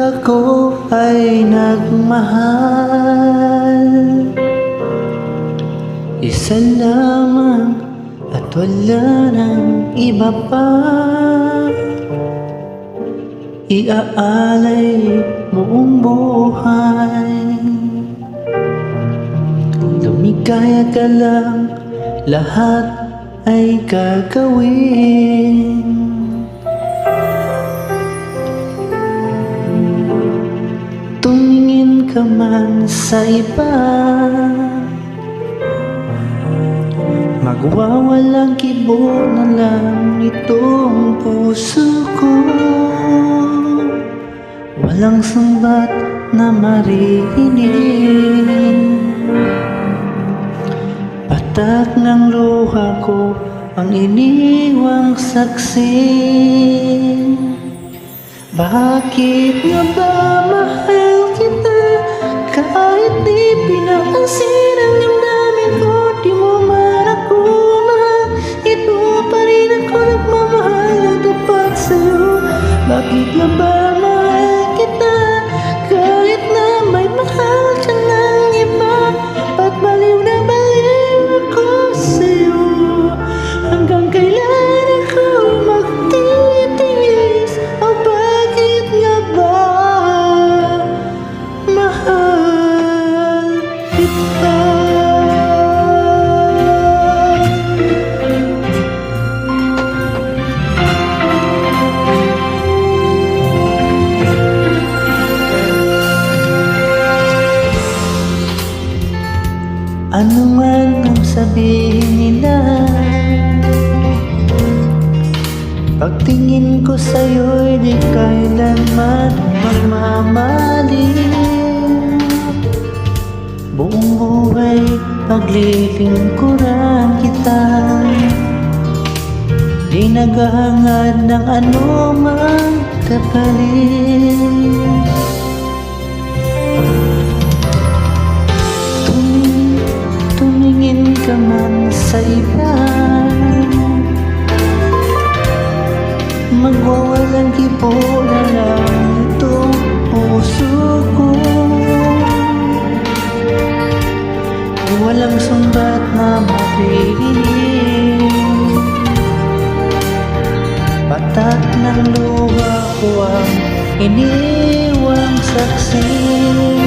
ako ay nagmahal, isa lamang at wala nang iba pa. Iaalay buong buhay, lumigaya ka lang, lahat ay gagawin. Tumingin ka man sa iba, magwawalang kibo na lang itong puso ko. Walang sumbat na maririnig, patak ng luha ko ang iniwang saksi. Bakit nga ba mahal kita, kahit di pinapansin ang damdamin ko? Di mo man ako mahal, ito pa rin ako nagmamahal na tapat sa'yo. Bakit nga ba mahal kita, kahit na may mahal ka ng iba? Ba't baliw na baliw ako sa'yo? Hanggang kailan ako magtitiis? O bakit nga ba mahal kita? Ano man ang sabihin nila, pagtingin ko sa'yo'y di kailanman magmamaling. Buong buhay paglilingkuran kita, di naghahangad ng anumang kapalit. Tumingin ka man sa iba, magwawalang kibo na lang itong puso ko. Walang sumbat na maririnig, patak ng luha ko ang iniwang saksi.